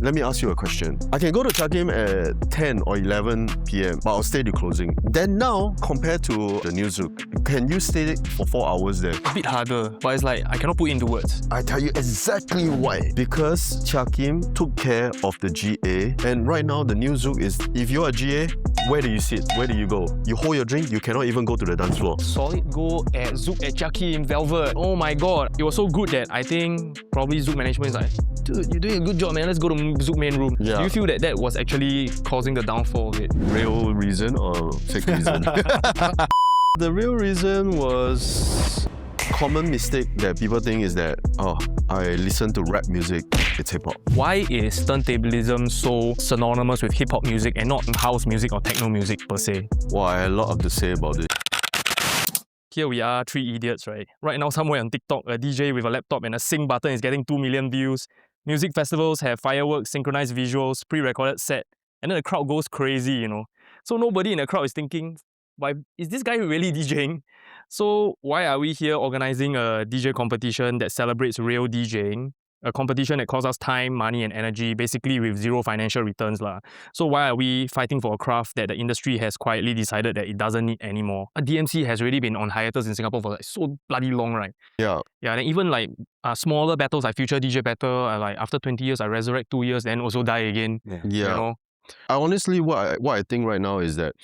let me ask you a question. I can go to Chiakim at 10 or 11 p.m, but I'll stay to closing. Then now, compared to the new Zouk, can you stay for 4 hours there? A bit harder, but it's like I cannot put into words. I tell you exactly why. Because Chiakim took care of the GA, and right now the new Zouk is, if you're a GA, where do you sit? Where do you go? You hold your drink, you cannot even go to the dance floor. Solid go at Zouk at Chiakim, Velvet. Oh my god. It was so good that I think probably Zouk management is like, dude, you're doing a good job, man. Let's go to Zouk main room. Yeah. Do you feel that that was actually causing the downfall of it? Real reason or fake reason? The real reason was common mistake that people think is that, oh, I listen to rap music, it's hip-hop. Why is turntablism so synonymous with hip-hop music and not house music or techno music per se? Well, I had a lot to say about it. Here we are, three idiots, right? Right now, somewhere on TikTok, a DJ with a laptop and a sync button is getting 2 million views. Music festivals have fireworks, synchronized visuals, pre-recorded set, and then the crowd goes crazy, you know. So nobody in the crowd is thinking, why is this guy really DJing? So why are we here organizing a DJ competition that celebrates real DJing? A competition that costs us time, money and energy, basically with zero financial returns lah. So why are we fighting for a craft that the industry has quietly decided that it doesn't need anymore? A DMC has already been on hiatus in Singapore for like so bloody long, right? Yeah. Yeah, and even like smaller battles like Future DJ Battle, like after 20 years, I resurrect 2 years, then also die again. Yeah. You know? I honestly, what I think right now is that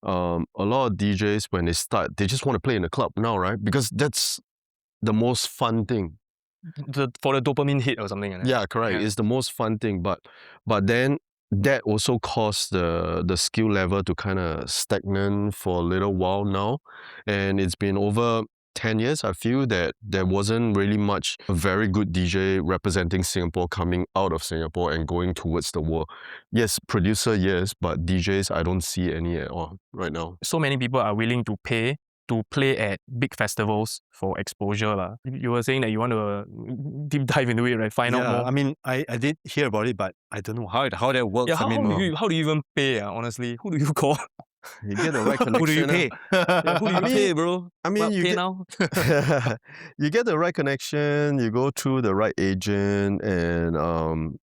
a lot of DJs, when they start, they just want to play in the club now, right? Because that's the most fun thing. For the dopamine hit or something like that. Yeah, correct. Yeah. It's the most fun thing. But then that also caused the skill level to kind of stagnant for a little while now. And it's been over 10 years, I feel that there wasn't really much a very good DJ representing Singapore coming out of Singapore and going towards the world. Yes, producer, yes, but DJs, I don't see any at all right now. So many people are willing to pay to play at big festivals for exposure lah. You were saying that you want to deep dive into it, right? Find out more. I mean, I did hear about it, but I don't know how that works. Yeah, I mean, how do you even pay? Honestly, who do you call? You get the right connection. who do you pay? Yeah, who do you pay, bro? I mean, What, you pay get, now. you get the right connection, you go through the right agent, and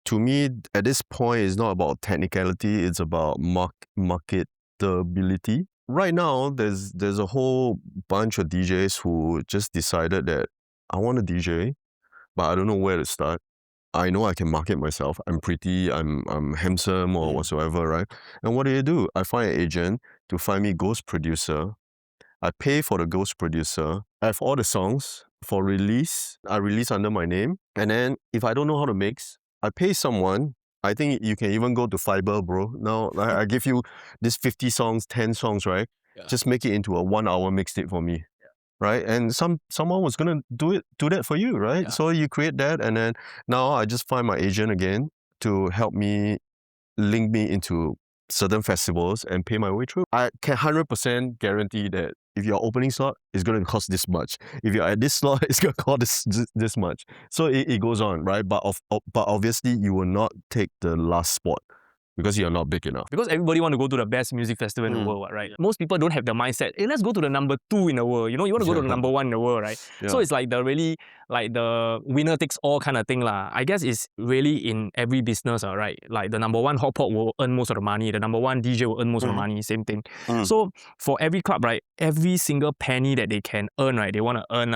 to me, at this point, it's not about technicality, it's about marketability. Right now, there's a whole bunch of DJs who just decided that I want to DJ, but I don't know where to start. I know I can market myself. I'm pretty, I'm handsome or whatsoever, right? And what do? I find an agent to find me ghost producer. I pay for the ghost producer. I have all the songs for release. I release under my name. And then if I don't know how to mix, I pay someone. I think you can even go to Fiverr, bro. Now I give you this 50 songs, 10 songs, right? Yeah. Just make it into a 1 hour mixtape for me. Right? And someone was gonna do that for you, right? Yeah. So you create that, and then now I just find my agent again to help me link me into certain festivals and pay my way through. I can 100% guarantee that if your opening slot, it's gonna cost this much. If you're at this slot, it's gonna cost this much. So it goes on, right? But obviously you will not take the last spot because you're not big enough. Because everybody want to go to the best music festival in the world, right? Most people don't have the mindset, hey, let's go to the number 2 in the world. You know, you want to go to the number 1 in the world, right? Yeah. So it's like the winner takes all kind of thing lah. I guess it's really in every business, right? Like the number 1 hot pot will earn most of the money. The number 1 DJ will earn most of the money, same thing. So for every club, right, every single penny that they can earn, right, they want to earn,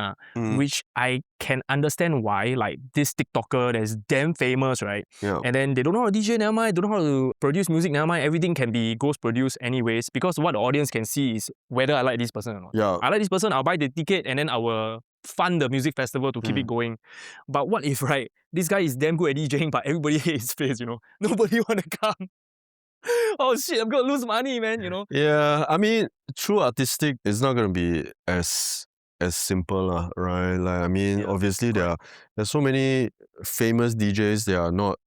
which I can understand why. Like this TikToker that's damn famous, right? Yeah. And then they don't know how to DJ, never mind, don't know how to produce music, never mind, everything can be ghost produced anyways, because what the audience can see is whether I like this person or not. Yeah. I like this person, I'll buy the ticket and then I will fund the music festival to keep it going. But what if, right, this guy is damn good at DJing, but everybody hates his face, you know? Nobody want to come. Oh shit, I'm gonna lose money, man, you know? Yeah, I mean, true artistic is not gonna be as simple, right? Like, I mean, obviously there's so many famous DJs, they are not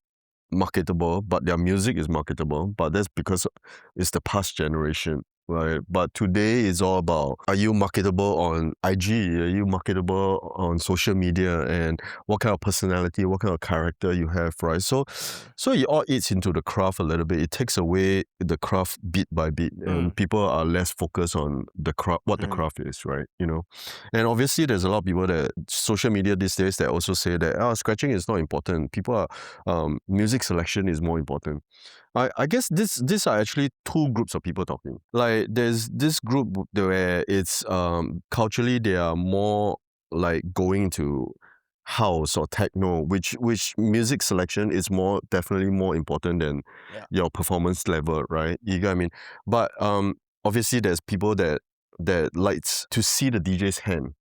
marketable, but their music is marketable. But that's because it's the past generation. right? But today is all about, are you marketable on IG? Are you marketable on social media? And what kind of personality, what kind of character you have, right? So it all eats into the craft a little bit. It takes away the craft bit by bit, and people are less focused on the craft, what the craft is, right? You know, and obviously there's a lot of people that social media these days that also say that scratching is not important. People are music selection is more important. I guess these are actually two groups of people talking. Like there's this group where it's culturally they are more like going to house or techno, which music selection is definitely more important than your performance level, right? You get what I mean? But obviously there's people that likes to see the DJ's hand,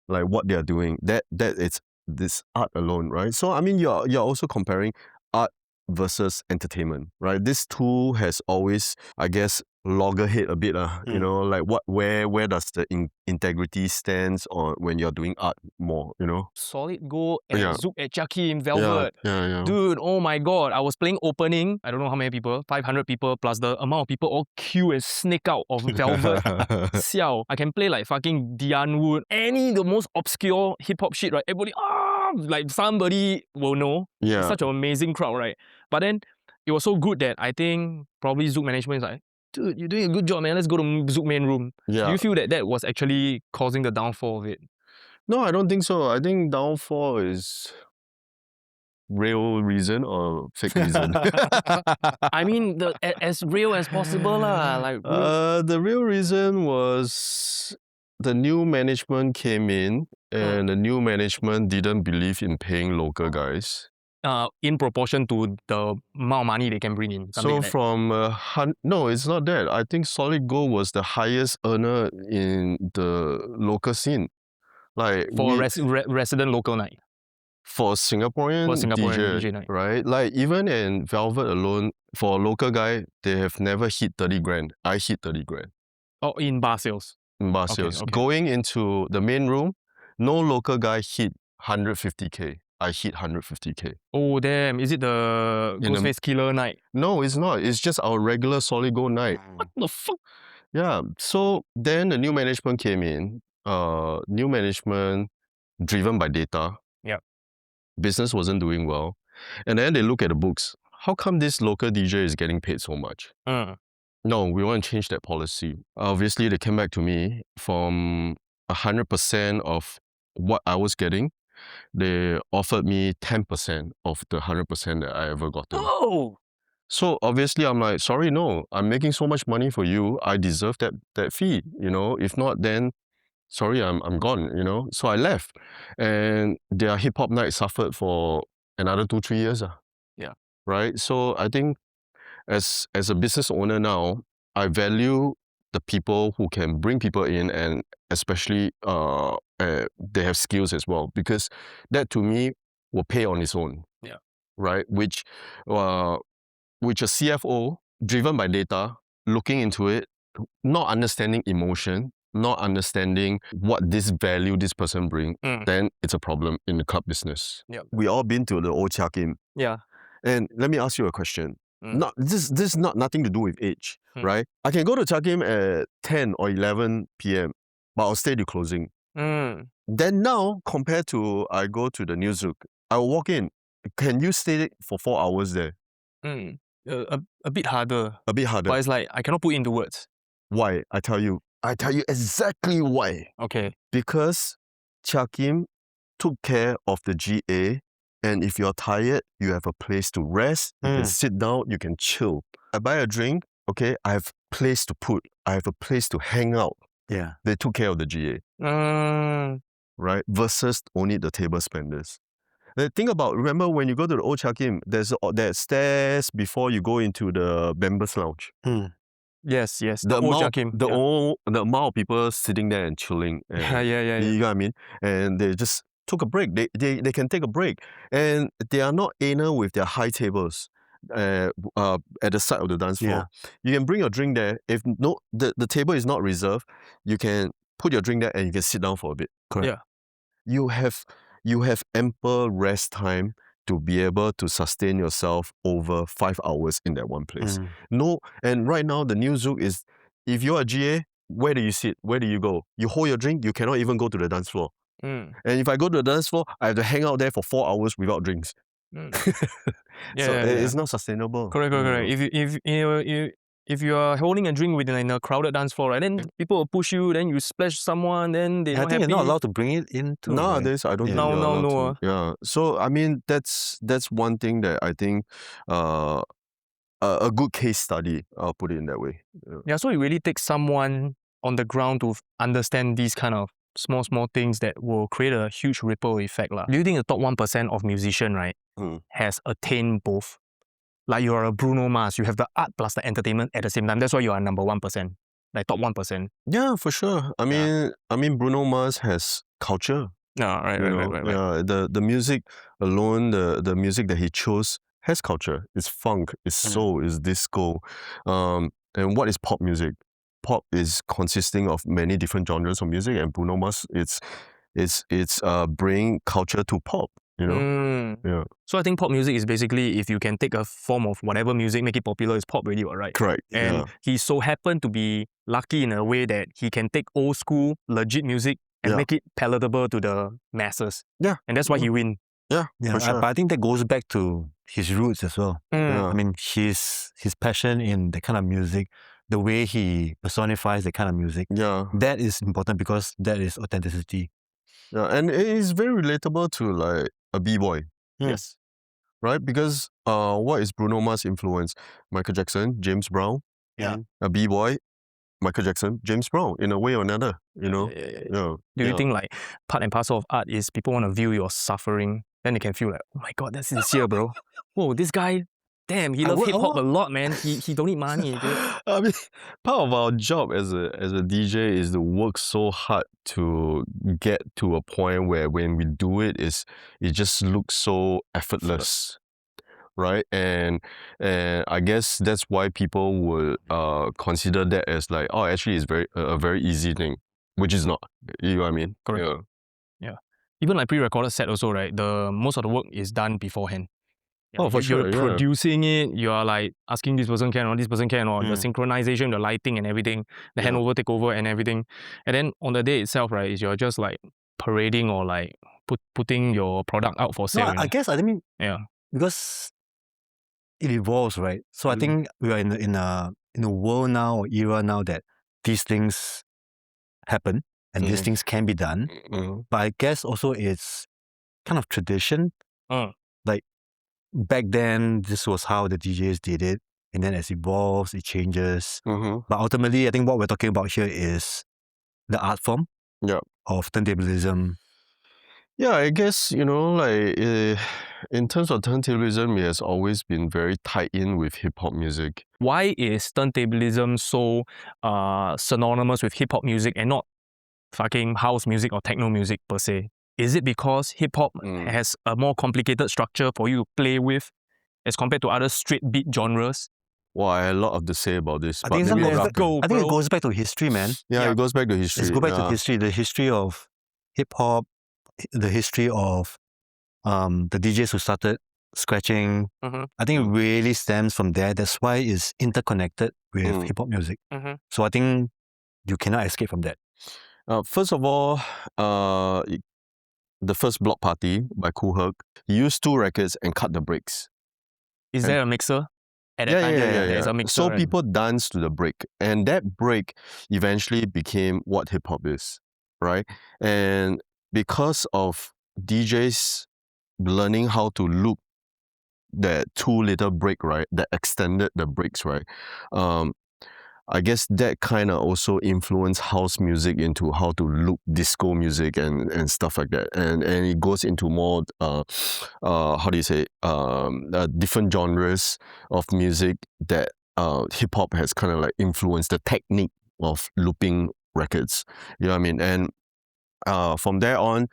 like what they are doing. That it's this art alone, right? So I mean you're also comparing art versus entertainment, right? This two has always, I guess, loggerhead a bit, you know, like where does the integrity stands on when you're doing art more, you know? Solid Gold at Yeah. Zouk at Chiakim, Velvet. Yeah. Dude, oh my god, I was playing opening, I don't know how many people, 500 people, plus the amount of people all queue and sneak out of Velvet. Siao, I can play like fucking Dian Wood, the most obscure hip-hop shit, right? Everybody, like somebody will know. Yeah. It's such an amazing crowd, right? But then, it was so good that I think probably Zouk management is like, dude, you're doing a good job, man, let's go to Zouk main room. Yeah. Do you feel that was actually causing the downfall of it? No, I don't think so. I think downfall is real reason or fake reason. I mean, as real as possible lah. Like the real reason was the new management came in, and the new management didn't believe in paying local guys. In proportion to the amount of money they can bring in. So Like that. from no, it's not that. I think Solid Gold was the highest earner in the local scene. Like for resident local night. For Singaporean DJ night. right? Like even in Velvet alone, for a local guy, they have never hit 30 grand. I hit 30 grand. Oh, in bar sales. In bar sales. Going into the main room, no local guy hit 150k. I hit 150k. Oh damn, is it the Ghostface Killer night? No, it's not. It's just our regular Solid Gold night. What the fuck? Yeah. So then the new management came in. New management driven by data. Yeah. Business wasn't doing well. And then they look at the books. How come this local DJ is getting paid so much? No, we want to change that policy. Obviously, they came back to me from 100% of what I was getting. They offered me 10% of the 100% that I ever gotten. Oh! So obviously, I'm like, sorry, no, I'm making so much money for you. I deserve that fee, you know? If not, then sorry, I'm gone, you know? So I left. And their hip-hop night suffered for another 2-3 years. Yeah. Right? So I think as a business owner now, I value the people who can bring people in, and especially they have skills as well, because that to me will pay on its own. Yeah. Right? Which a CFO driven by data, looking into it, not understanding emotion, not understanding what this value this person bring, then it's a problem in the club business. Yeah. We all been to the old Chiakim. Yeah. And let me ask you a question. This is nothing to do with age, right? I can go to Chiakim at 10 or 11 p.m., but I'll stay to closing. Then now, compared to I go to the new Zouk, I'll walk in. Can you stay for 4 hours there? A bit harder. A bit harder. But it's like, I cannot put into words. Why? I tell you exactly why. Okay. Because Chiakim took care of the GA, and if you're tired, you have a place to rest, you can sit down, you can chill. I buy a drink, okay, I have a place to put, I have a place to hang out. Yeah. They took care of the GA. Right? Versus only the table spenders. Think about, remember when you go to the old Chiakim, there's that stairs before you go into the members lounge. Yes. The amount of people sitting there and chilling. And yeah. You know what I mean? And they just took a break. They can take a break. And they are not anal with their high tables at the side of the dance floor. Yeah. You can bring your drink there. If no, the table is not reserved, you can put your drink there and you can sit down for a bit. Correct. Yeah. You have ample rest time to be able to sustain yourself over 5 hours in that one place. No, and right now the new Zouk is if you're a GA, where do you sit? Where do you go? You hold your drink, you cannot even go to the dance floor. Mm. And if I go to the dance floor, I have to hang out there for 4 hours without drinks. Mm. So Yeah. it's not sustainable. Correct. If you are holding a drink within a crowded dance floor, right, then people will push you, then you splash someone, then they I not think happy. you're not allowed to bring it in too. Nowadays, I don't think No, you're no, allowed no, to. Yeah. So I mean, that's one thing that I think a good case study. I'll put it in that way. Yeah, so it really takes someone on the ground to understand these kind of small things that will create a huge ripple effect. Do you think the top 1% of musician, right, has attained both? Like you are a Bruno Mars, you have the art plus the entertainment at the same time. That's why you are number 1%, like top 1%. Yeah, for sure. I mean, Bruno Mars has culture. Yeah, right. Yeah, the music alone, the music that he chose has culture. It's funk, it's soul, it's disco. And what is pop music? Pop is consisting of many different genres of music, and Bruno Mars, it's bring culture to pop. Yeah. So I think pop music is basically if you can take a form of whatever music, make it popular, it's pop radio, right? Correct. And he so happened to be lucky in a way that he can take old school, legit music and make it palatable to the masses. Yeah. And that's why he win. Yeah, for sure. But I think that goes back to his roots as well. Yeah. I mean, his passion in that kind of music, the way he personifies that kind of music, that is important because that is authenticity. Yeah, and it is very relatable to like a b-boy. Yes. Right? Because what is Bruno Mars' influence? Michael Jackson, James Brown. Yeah. A b-boy, Michael Jackson, James Brown, in a way or another, you know? Do you think like part and parcel of art is people want to view your suffering, then they can feel like, oh my God, that's sincere, bro. Whoa, this guy, damn, he loves hip-hop a lot, man. He don't need money. I mean, part of our job as a DJ is to work so hard to get to a point where when we do it, it just looks so effortless. Right? And I guess that's why people would consider that as like, oh, actually it's a very easy thing, which is not. You know what I mean? Correct. Yeah. Even like pre-recorded set also, right? The most of the work is done beforehand. Oh, for sure. You're producing it, you are like asking this person can or this person can, or the synchronization, the lighting and everything, the handover, takeover and everything. And then on the day itself, right, you're just like parading or like putting your product out for sale. No, I guess, I mean, yeah, because it evolves, right? So I think we are in a world now or era now that these things happen and these things can be done. But I guess also it's kind of tradition. Like back then, this was how the DJs did it. And then as it evolves, it changes. But ultimately, I think what we're talking about here is the art form of turntablism. Yeah, I guess, you know, like in terms of turntablism, it has always been very tied in with hip-hop music. Why is turntablism so synonymous with hip-hop music and not fucking house music or techno music per se? Is it because hip-hop has a more complicated structure for you to play with as compared to other straight beat genres? Well, I had a lot to say about this. I think it goes back to history, man. Yeah, it goes back to history. Let's go back to history. The history of hip-hop, the history of the DJs who started scratching. I think it really stems from there. That's why it's interconnected with hip-hop music. So I think you cannot escape from that. First of all, the first Block Party by Kool Herc, he used 2 records and cut the breaks. Is there a mixer? At that time, there's a mixer. So people dance to the break, and that break eventually became what hip-hop is, right? And because of DJs learning how to loop that 2 little break, right, that extended the breaks, right, I guess that kind of also influenced house music into how to loop disco music and stuff like that. And it goes into more, how do you say, different genres of music that hip-hop has kind of like influenced the technique of looping records. You know what I mean? And from there on,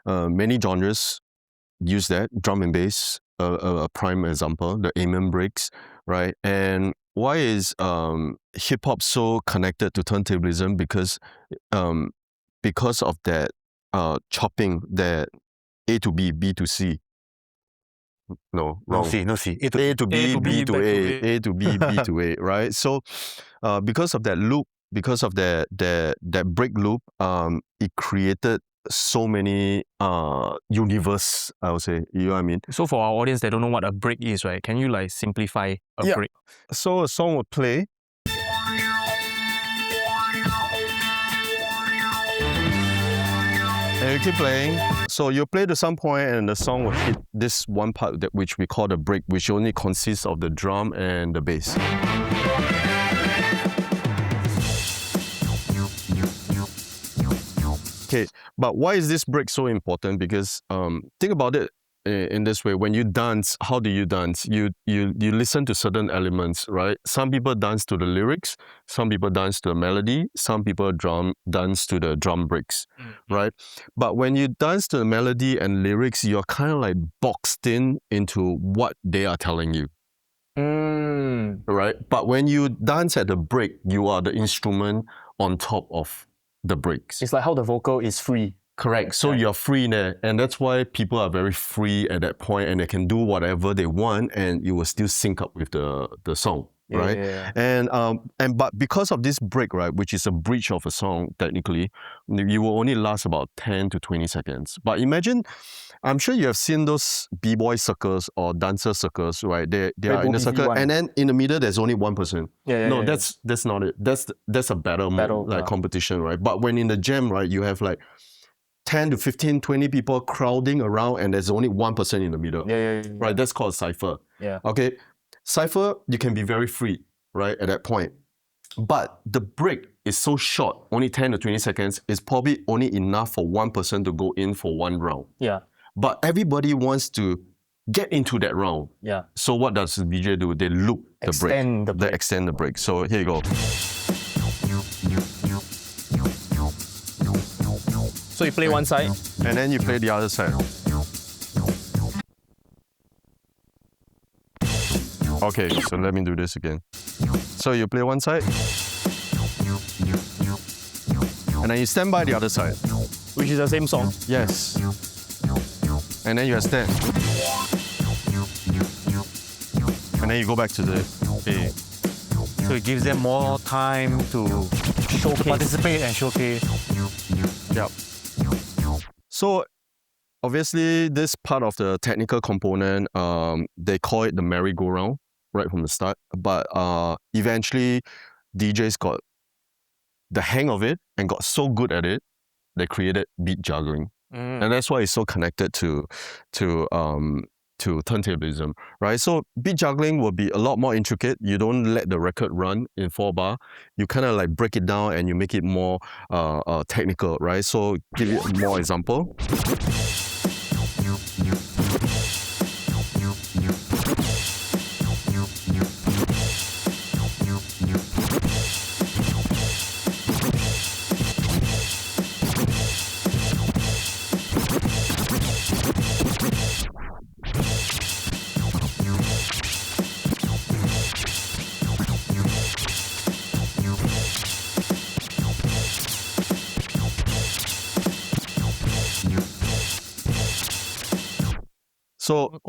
many genres use that. Drum and bass, a prime example, the amen breaks, right? And why is hip-hop so connected to turntablism? Because of that chopping, that A to B, B to C. No, wrong. No C. A to B, B to A, A to B, B to A, right? So because of that loop, because of that break loop, it created so many universe, I would say. You know what I mean? So for our audience that don't know what a break is, right? Can you like simplify a Yeah. break? So a song would play. And you keep playing. So you play to some point and the song will hit this one part that which we call the break, which only consists of the drum and the bass. Okay, but why is this break so important? Because think about it in this way. When you dance, how do you dance? You listen to certain elements, right? Some people dance to the lyrics, some people dance to the melody, some people dance to the drum breaks, right? But when you dance to the melody and lyrics, you're kind of like boxed into what they are telling you. Right? But when you dance at the break, you are the instrument on top of the breaks. It's like how the vocal is free. Correct. So you're free there. And that's why people are very free at that point and they can do whatever they want and you will still sync up with the song. Right? Yeah. And but because of this break, right, which is a bridge of a song, technically, you will only last about 10 to 20 seconds. But imagine, I'm sure you have seen those b-boy circles or dancer circles, right? They are in a circle, and then in the middle there's only one person. That's not it. That's a battle mode, competition, right? But when in the jam, right, you have like 10 to 15, 20 people crowding around and there's only one person in the middle. Right? That's called cypher. Okay. Cypher, you can be very free, right, at that point. But the break is so short, only 10 to 20 seconds, is probably only enough for one person to go in for one round. But everybody wants to get into that round. So what does the DJ do? They loop the break. They extend the break. So here you go. So you play one side. And then you play the other side. Okay, so let me do this again. So you play one side. And then you stand by the other side. Which is the same song. Yes. And then you stand. And then you go back to the A. So it gives them more time to participate and showcase. Yep. So obviously this part of the technical component, they call it the merry-go-round right from the start. But eventually DJs got the hang of it and got so good at it, they created beat juggling. And that's why it's so connected to turntablism, right? So beat juggling will be a lot more intricate. You don't let the record run in 4-bar. You kind of like break it down and you make it more technical, right? So give you more example.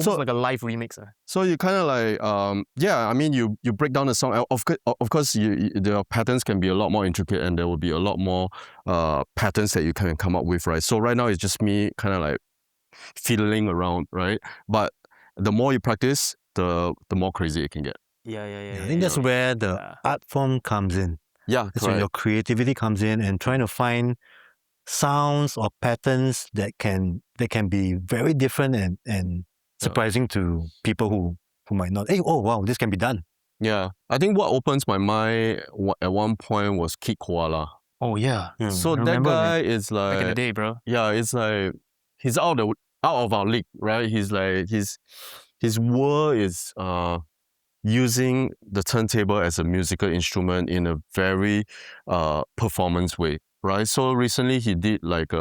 So like a live remix. So you kind of like, I mean, you break down the song. Of course, the patterns can be a lot more intricate and there will be a lot more patterns that you can come up with, right? So right now it's just me kind of like fiddling around, right? But the more you practice, the more crazy it can get. I think that's where the art form comes in. That's when your creativity comes in and trying to find sounds or patterns that can be very different and surprising to people who might not. Hey, oh wow, this can be done. Yeah, I think what opens my mind at one point was Kid Koala. Oh yeah. So that guy is like back in the day, bro. Yeah, it's like he's out of our league, right? He's like his world is using the turntable as a musical instrument in a very performance way, right? So recently he did like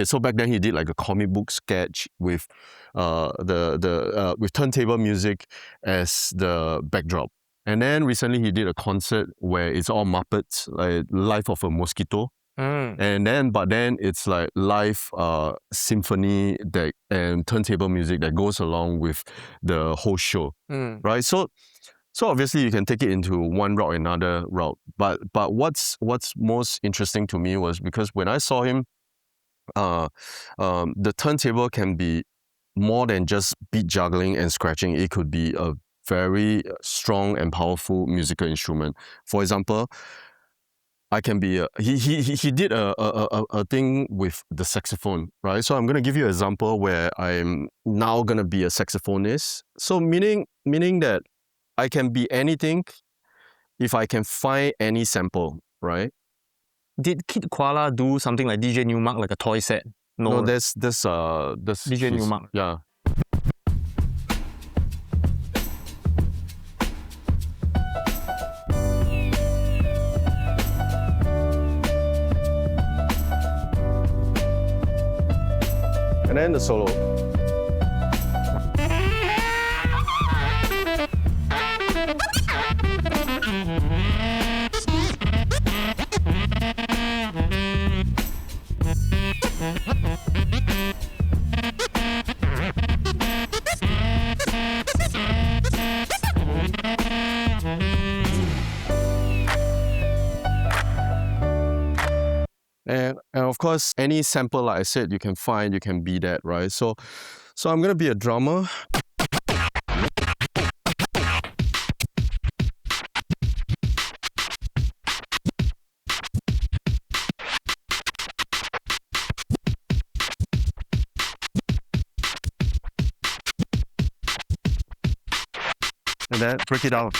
so back then he did like a comic book sketch with with turntable music as the backdrop. And then recently he did a concert where it's all Muppets, like Life of a Mosquito. And then it's like live symphony and turntable music that goes along with the whole show, right? So So obviously you can take it into one route, another route. But what's most interesting to me was because when I saw him, the turntable can be more than just beat juggling and scratching. It could be a very strong and powerful musical instrument. For example, I can be he did a thing with the saxophone, right? So I'm gonna give you an example where I'm now gonna be a saxophonist. So meaning that I can be anything if I can find any sample, right? Did Kid Koala do something like DJ Newmark, like a toy set? No, right? that's DJ his- Newmark. Yeah. And then the solo. And of course, any sample, like I said, you can find, you can be that, right? So I'm gonna be a drummer. And then break it out.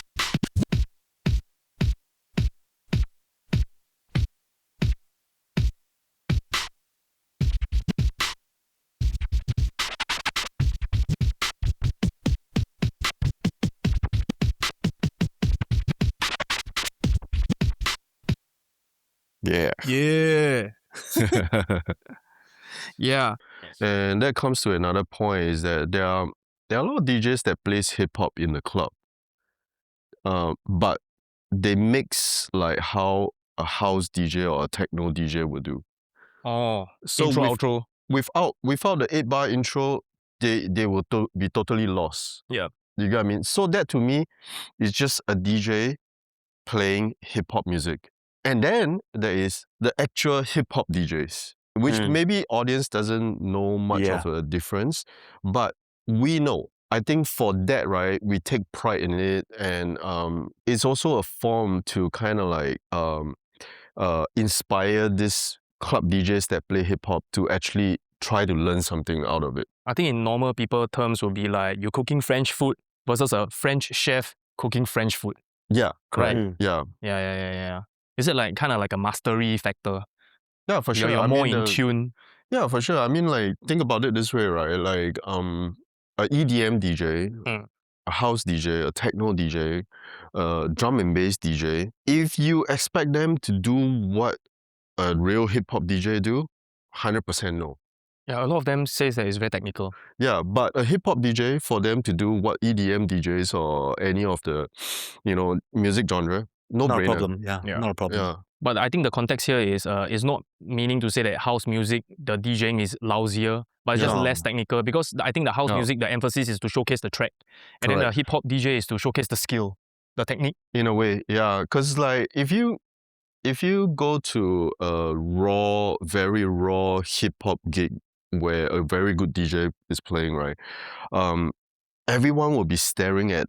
Yeah. Yeah. Yeah. And that comes to another point is that there are a lot of DJs that plays hip hop in the club, but they mix like how a house DJ or a techno DJ would do. Oh, So intro, with- outro. Without the 8-bar intro, they will be totally lost. Yeah. You get what I mean? So that to me is just a DJ playing hip hop music. And then there is the actual hip hop DJs, which maybe audience doesn't know much Yeah. of a difference, but we know. I think for that, right, we take pride in it, and it's also a form to kind of like inspire these club DJs that play hip hop to actually try to learn something out of it. I think in normal people terms would be like you're cooking French food versus a French chef cooking French food. Yeah, correct. Right. Yeah, Yeah. Is it like kind of like a mastery factor? yeah, for sure. You're I more mean, in tune. Yeah, for sure. I mean, like, think about it this way, right? Like, a EDM DJ, a house DJ, a techno DJ, a drum and bass DJ. If you expect them to do what a real hip hop DJ do, 100% no. Yeah, a lot of them says that it's very technical. Yeah, but a hip hop DJ, for them to do what EDM DJs or any of the, music genre, no Not a brainer. problem. Yeah, Yeah. not a problem. Yeah. But I think the context here is not meaning to say that house music, the DJing is lousier, but it's just Yeah. less technical, because I think the house Yeah. music, the emphasis is to showcase the track. And then the Correct. hip hop DJ is to showcase the skill, the technique. In a way, yeah. Because like if you go to a very raw hip hop gig where a very good DJ is playing, right? Everyone will be staring at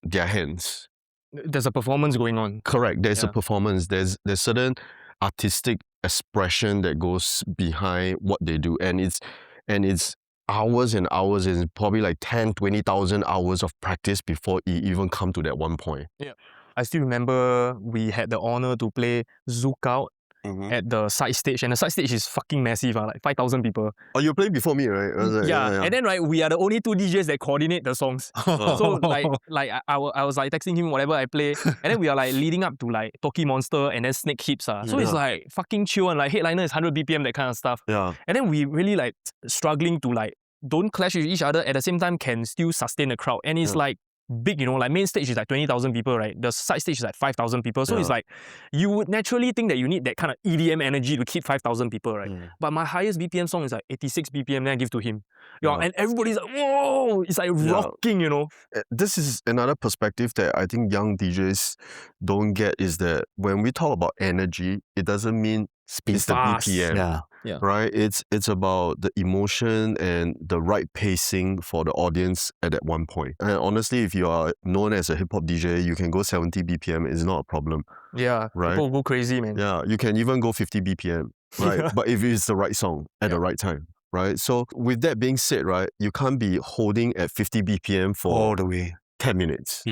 their hands. There's a performance going on. Correct. There's a Yeah. performance. There's certain artistic expression that goes behind what they do, and it's hours and hours, and probably like 10,000-20,000 hours of practice before you even come to that one point. I still remember we had the honor to play Zouk out at the side stage, and the side stage is fucking massive, like 5,000 people. Oh, you played before me, right? I was like, Yeah, and then right, we are the only two DJs that coordinate the songs. So like I was like texting him whatever I play, and then we are like leading up to like Toki Monster and then Snake Hips. So it's like fucking chill, and like headliner is 100 BPM, that kind of stuff. Yeah. And then we really like struggling to like don't clash with each other, at the same time can still sustain the crowd. And it's like big, you know, like main stage is like 20,000 people, right? The side stage is like 5,000 people. So it's like, you would naturally think that you need that kind of EDM energy to keep 5,000 people, right? But my highest BPM song is like 86 BPM, then I give to him. And everybody's like, whoa, it's like rocking, you know. This is another perspective that I think young DJs don't get, is that when we talk about energy, it doesn't mean it's the fast. BPM. Yeah. Right? It's about the emotion and the right pacing for the audience at that one point. And honestly, if you are known as a hip-hop DJ, you can go 70 BPM, it's not a problem. Yeah, right? People go crazy, man. Yeah, you can even go 50 BPM, right? But if it's the right song at the right time, right? So with that being said, right, you can't be holding at 50 BPM for all the way 10 minutes.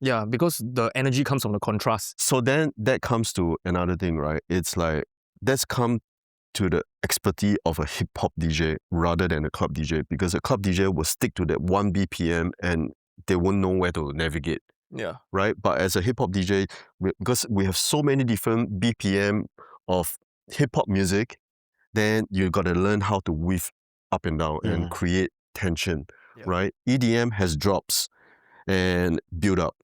Yeah, because the energy comes from the contrast. So then that comes to another thing, right? It's like, that's come to the expertise of a hip-hop DJ rather than a club DJ, because a club DJ will stick to that 1 BPM and they won't know where to navigate. Yeah. Right? But as a hip-hop DJ, because we have so many different BPM of hip-hop music, then you got to learn how to weave up and down and create tension, right? EDM has drops and build up.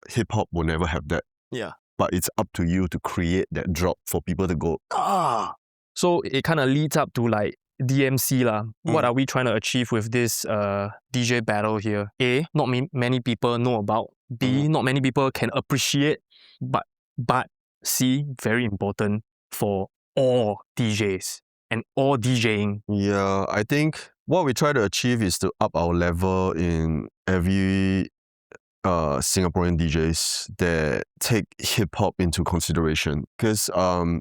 Hip-hop will never have that. Yeah. But it's up to you to create that drop for people to go, ah! So it kind of leads up to like DMC lah. What are we trying to achieve with this DJ battle here? A, not many people know about. B, not many people can appreciate. But C, very important for all DJs and all DJing. Yeah, I think what we try to achieve is to up our level in every Singaporean DJs that take hip-hop into consideration. Because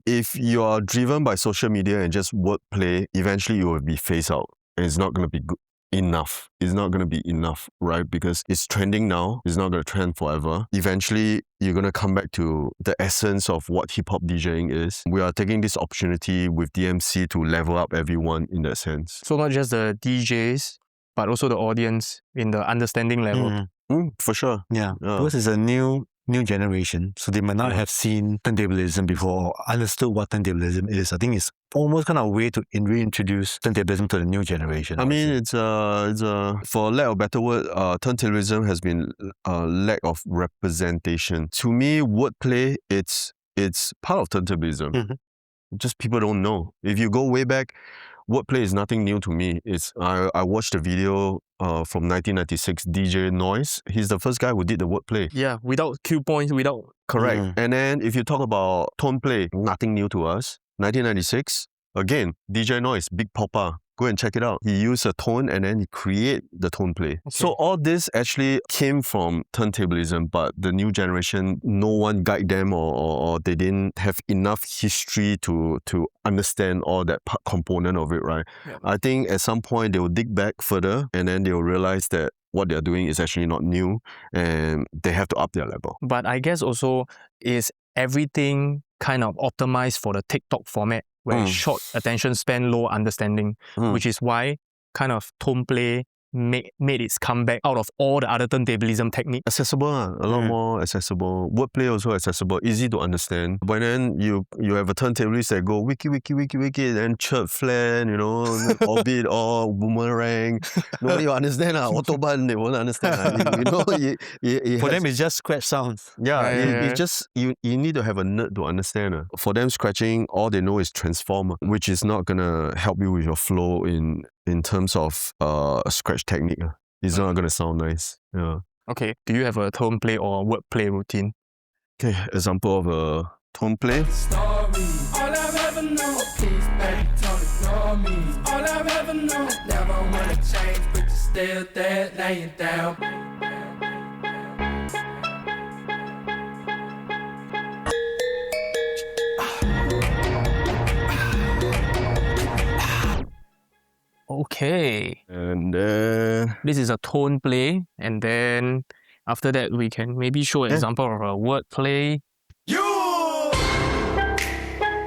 if you are driven by social media and just wordplay, eventually you will be phased out. And it's not going to be good enough. It's not going to be enough, right? Because it's trending now. It's not going to trend forever. Eventually, you're going to come back to the essence of what hip-hop DJing is. We are taking this opportunity with DMC to level up everyone in that sense. So not just the DJs, but also the audience in the understanding level. For sure. Yeah. Because it's a new generation, so they might not have seen turntablism before or understood what turntablism is. I think it's almost kind of a way to reintroduce turntablism to the new generation. I mean, it's for lack of a better word, turntablism has been a lack of representation. To me, wordplay, it's part of turntablism. Just people don't know. If you go way back, wordplay is nothing new to me. I watched a video from 1996, DJ Noise. He's the first guy who did the wordplay. Yeah, without cue points, without... Correct. And then if you talk about tone play, nothing new to us. 1996, again, DJ Noise, Big Poppa. Go and check it out. He used a tone and then he create the tone play. Okay. So all this actually came from turntablism, but the new generation, no one guide them or they didn't have enough history to understand all that component of it, right? Yeah. I think at some point they will dig back further and then they will realize that what they're doing is actually not new and they have to up their level. But I guess also is everything kind of optimized for the TikTok format, where it's short attention span, low understanding, which is why kind of tone play made its comeback out of all the other turntablism techniques. Accessible, a lot more accessible. Wordplay also accessible, easy to understand. But then you have a turntablist that go wiki, then chirp flan, you know, orbit or boomerang. Nobody will understand. Autobahn, they won't understand. For them, it's just scratch sounds. Yeah, it's just, you need to have a nerd to understand. For them, scratching, all they know is transform, which is not going to help you with your flow in terms of a scratch technique. It's not going to sound nice. Yeah. Okay. Do you have a tone play or word play routine? Okay, example of a tone play. All I've ever known, please, baby, don't ignore me. All I've ever known, never wanna change, but you're still there, laying down. Okay. And then this is a tone play, and then after that we can maybe show an example of a word play.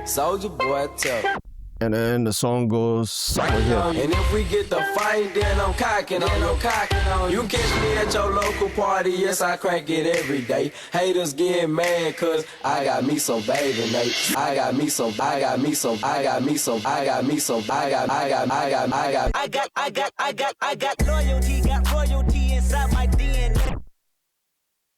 Soldier boy, tell. And then the song goes over here. And if we get the fight, then I'm cocking on you. Catch me at your local party, yes, I crank it every day. Haters get mad, cause I got me some bathing Nate. I got loyalty inside my DNA.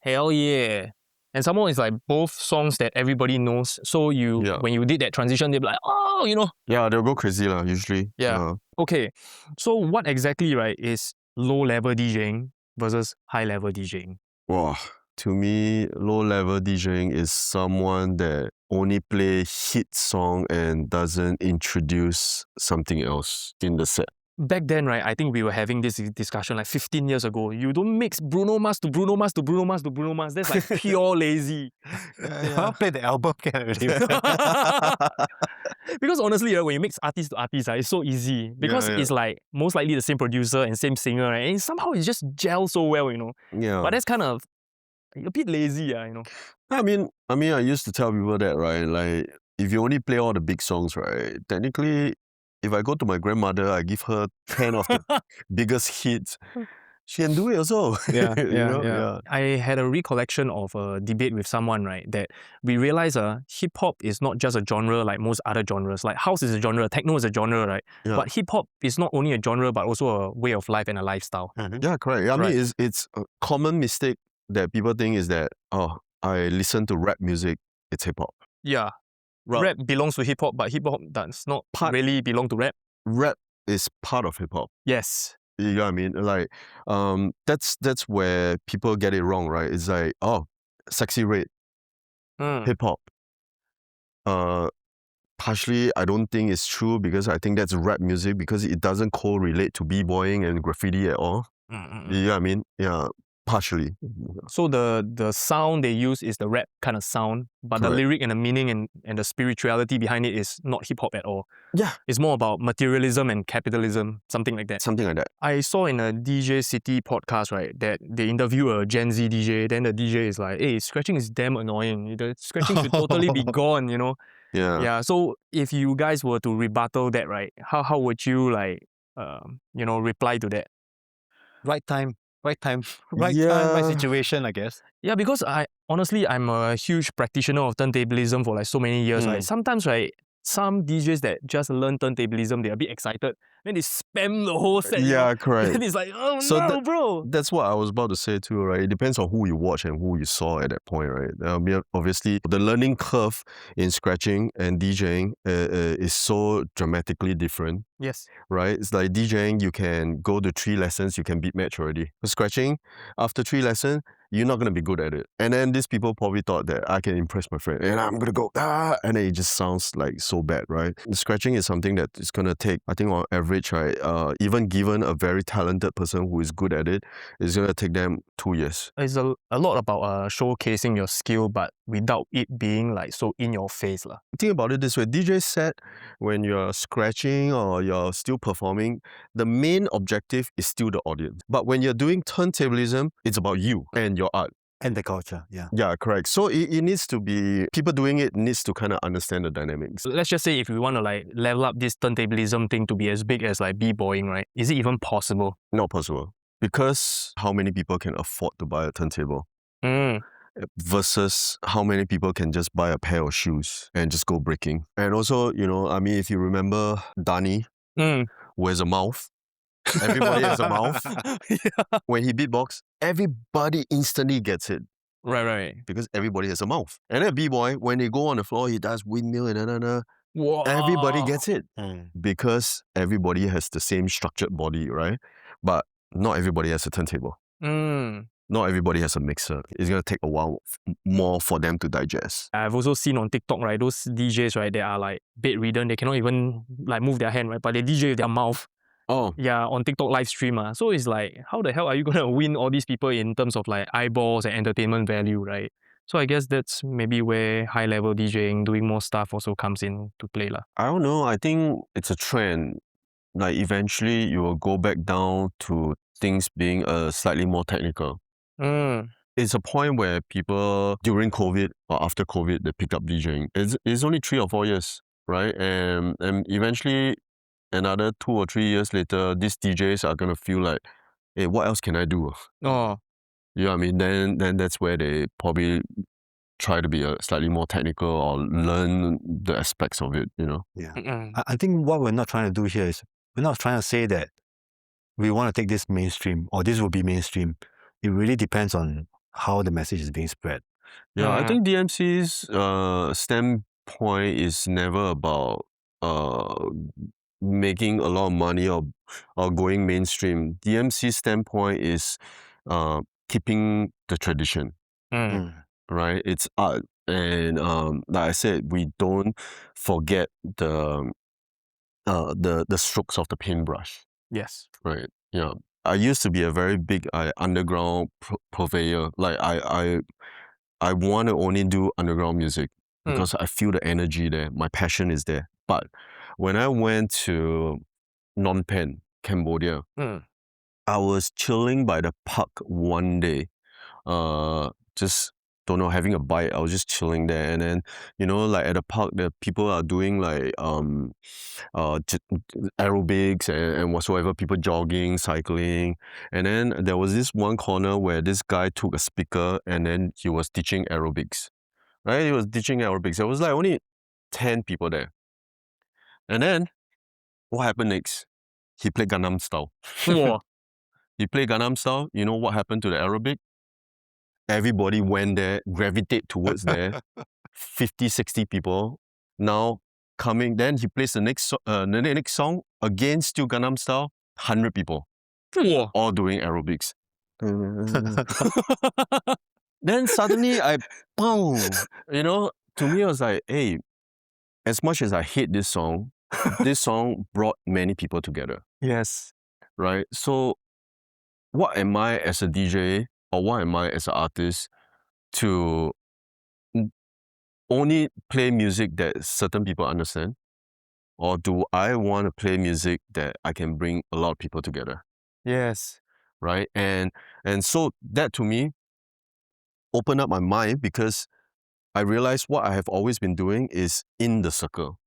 Hell yeah. And some more it's like both songs that everybody knows. So when you did that transition, they'll be like, oh, you know. Yeah, they'll go crazy usually. Yeah. Okay. So what exactly, right, is low-level DJing versus high-level DJing? Wow. To me, low-level DJing is someone that only play hit song and doesn't introduce something else in the set. Back then, right, I think we were having this discussion like 15 years ago. You don't mix Bruno Mars to Bruno Mars to Bruno Mars to Bruno Mars. That's like pure lazy. I'll play the album can already. Because honestly, when you mix artist to artist, it's so easy. Because it's like most likely the same producer and same singer, right? And somehow it just gels so well, you know. Yeah. But that's kind of a bit lazy, you know. I mean, I used to tell people that, right? Like, if you only play all the big songs, right? Technically, if I go to my grandmother, I give her 10 of the biggest hits, she can do it also. Yeah. I had a recollection of a debate with someone, right, that we realized hip-hop is not just a genre like most other genres. Like house is a genre, techno is a genre, right? Yeah. But hip-hop is not only a genre, but also a way of life and a lifestyle. Yeah, correct. I mean, it's a common mistake that people think is that, oh, I listen to rap music, it's hip-hop. Yeah. Rap belongs to hip-hop, but hip-hop does not really belong to rap. Rap is part of hip-hop. Yes. You know what I mean? Like, that's where people get it wrong, right? It's like, oh, Sexy Red, hip-hop. Partially, I don't think it's true because I think that's rap music because it doesn't correlate to b-boying and graffiti at all. You know what I mean? Yeah. Partially. So the sound they use is the rap kind of sound, but Correct. the lyric and the meaning and the spirituality behind it is not hip-hop at all. Yeah. It's more about materialism and capitalism, something like that. Something like that. I saw in a DJ City podcast, right, that they interview a Gen Z DJ, then the DJ is like, hey, scratching is damn annoying. The scratching should totally be gone, you know? Yeah. So if you guys were to rebuttal that, right, how would you reply to that? Right time, right situation, I guess. Yeah, because I'm a huge practitioner of turntablism for like so many years, right? Sometimes, right, some DJs that just learn turntablism, they're a bit excited. Then they spam the whole set. Yeah, correct. Then it's like, oh So no, bro. That's what I was about to say too, right? It depends on who you watch and who you saw at that point, right? Obviously, the learning curve in scratching and DJing is so dramatically different. Yes. Right? It's like DJing, you can go to 3 lessons, you can beat match already. But scratching, after 3 lessons, you're not going to be good at it. And then these people probably thought that I can impress my friend and I'm going to go, and then it just sounds like so bad, right? Scratching is something that is going to take, I think on average, right, even given a very talented person who is good at it, it's going to take them 2 years. It's a lot about showcasing your skill, but without it being like so in your face. Think about it this way, DJ set, when you're scratching or you're still performing, the main objective is still the audience. But when you're doing turntablism, it's about you and your art. And the culture, yeah. Yeah, correct. So it needs to be, people doing it needs to kind of understand the dynamics. Let's just say if we want to like level up this turntablism thing to be as big as like b-boying, right? Is it even possible? Not possible. Because how many people can afford to buy a turntable? Versus how many people can just buy a pair of shoes and just go breaking. And also, I mean, if you remember Dani, who has a mouth, everybody has a mouth. Yeah. When he beatbox, everybody instantly gets it. Right. Because everybody has a mouth. And then b-boy, when they go on the floor, he does windmill and Whoa. everybody gets it. Because everybody has the same structured body, right? But not everybody has a turntable. Not everybody has a mixer. It's going to take a while more for them to digest. I've also seen on TikTok, right, those DJs, right, they are like bedridden. They cannot even like move their hand, right? But they DJ with their mouth. Oh. Yeah, on TikTok live stream. So it's like, how the hell are you going to win all these people in terms of like eyeballs and entertainment value, right? So I guess that's maybe where high-level DJing, doing more stuff also comes into play. I don't know. I think it's a trend. Like eventually you will go back down to things being slightly more technical. It's a point where people during COVID or after COVID, they picked up DJing. It's only 3 or 4 years, right? And eventually another 2 or 3 years later, these DJs are going to feel like, hey, what else can I do? Oh. You know what I mean? Then that's where they probably try to be slightly more technical or learn the aspects of it, Yeah. I think what we're not trying to do here is, we're not trying to say that we want to take this mainstream or this will be mainstream. It really depends on how the message is being spread. Yeah, I think DMC's standpoint is never about making a lot of money or going mainstream. DMC's standpoint is keeping the tradition, right? It's art, and like I said, we don't forget the strokes of the paintbrush, Yes. right? Yeah, I used to be a very big underground purveyor. Like I want to only do underground music because I feel the energy there. My passion is there. But when I went to Phnom Penh, Cambodia, I was chilling by the park one day, just don't know, having a bite. I was just chilling there, and then like at the park, the people are doing like aerobics and whatsoever. People jogging, cycling, and then there was this one corner where this guy took a speaker and then he was teaching aerobics. Right, he was teaching aerobics. There was like only 10 people there, and then what happened next? He played Gangnam Style. Whoa. He played Gangnam Style. You know what happened to the aerobic? Everybody went there, gravitate towards there. 50, 60 people now coming. Then he plays the next song, again still Gangnam Style. 100 people, Whoa. all doing aerobics. Then suddenly boom, to me I was like, hey, as much as I hate this song brought many people together. Yes. Right? So what am I as a DJ, or what am I as an artist to only play music that certain people understand? Or do I want to play music that I can bring a lot of people together? Yes. Right? And so that to me opened up my mind, because I realized what I have always been doing is in the circle.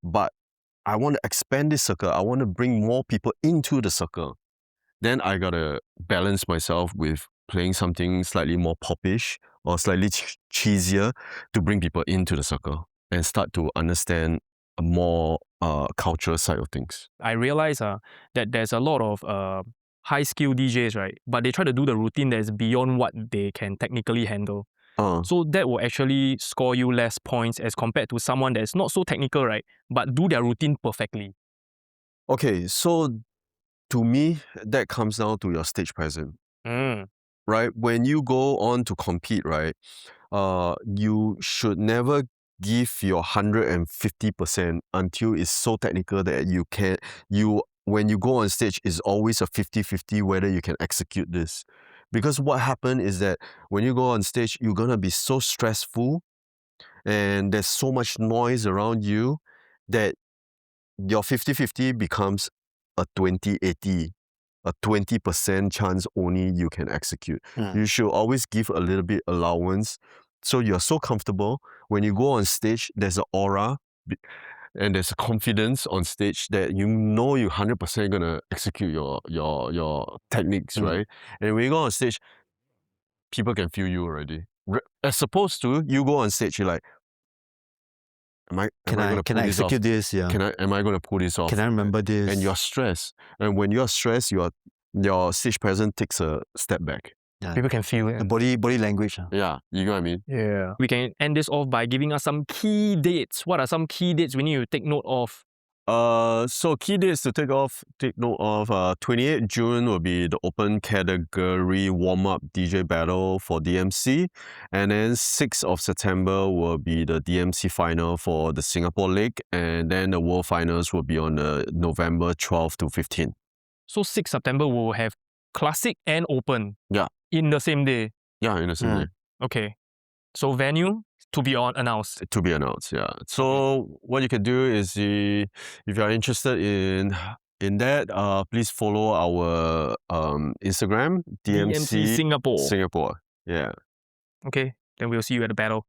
But I want to expand this circle. I want to bring more people into the circle. Then I gotta balance myself with playing something slightly more popish or slightly cheesier to bring people into the circle and start to understand a more cultural side of things. I realize that there's a lot of high skill DJs, right? But they try to do the routine that is beyond what they can technically handle. So that will actually score you less points as compared to someone that's not so technical, right? But do their routine perfectly. Okay, so to me, that comes down to your stage presence. Right? When you go on to compete, right, you should never give your 150% until it's so technical that when you go on stage, it's always a 50-50 whether you can execute this. Because what happened is that when you go on stage, you're gonna be so stressful and there's so much noise around you that your 50-50 becomes a 20-80, a 20% chance only you can execute. You should always give a little bit allowance, so you're so comfortable. When you go on stage, there's an aura and there's a confidence on stage that you're 100% gonna execute your techniques, right? And when you go on stage, people can feel you already. As opposed to you go on stage, you're like, Am I gonna pull this off? execute this? Yeah. Am I gonna pull this off? Can I remember this? And you're stressed. And when you're stressed, your stage presence takes a step back. Yeah. People can feel it. The body language. Yeah, you know what I mean? Yeah. We can end this off by giving us some key dates. What are some key dates we need to take note of? So key dates to take note of, 28th June will be the open category warm-up DJ battle for DMC, and then 6th of September will be the DMC final for the Singapore leg, and then the World Finals will be on the November 12th to 15th. So 6th September we'll have classic and open. Yeah. In the same day. Yeah, in the same day. Okay. So venue to be announced. To be announced, yeah. So what you can do is, if you are interested in that, please follow our Instagram, DMC Singapore. Singapore. Yeah. Okay. Then we'll see you at the battle.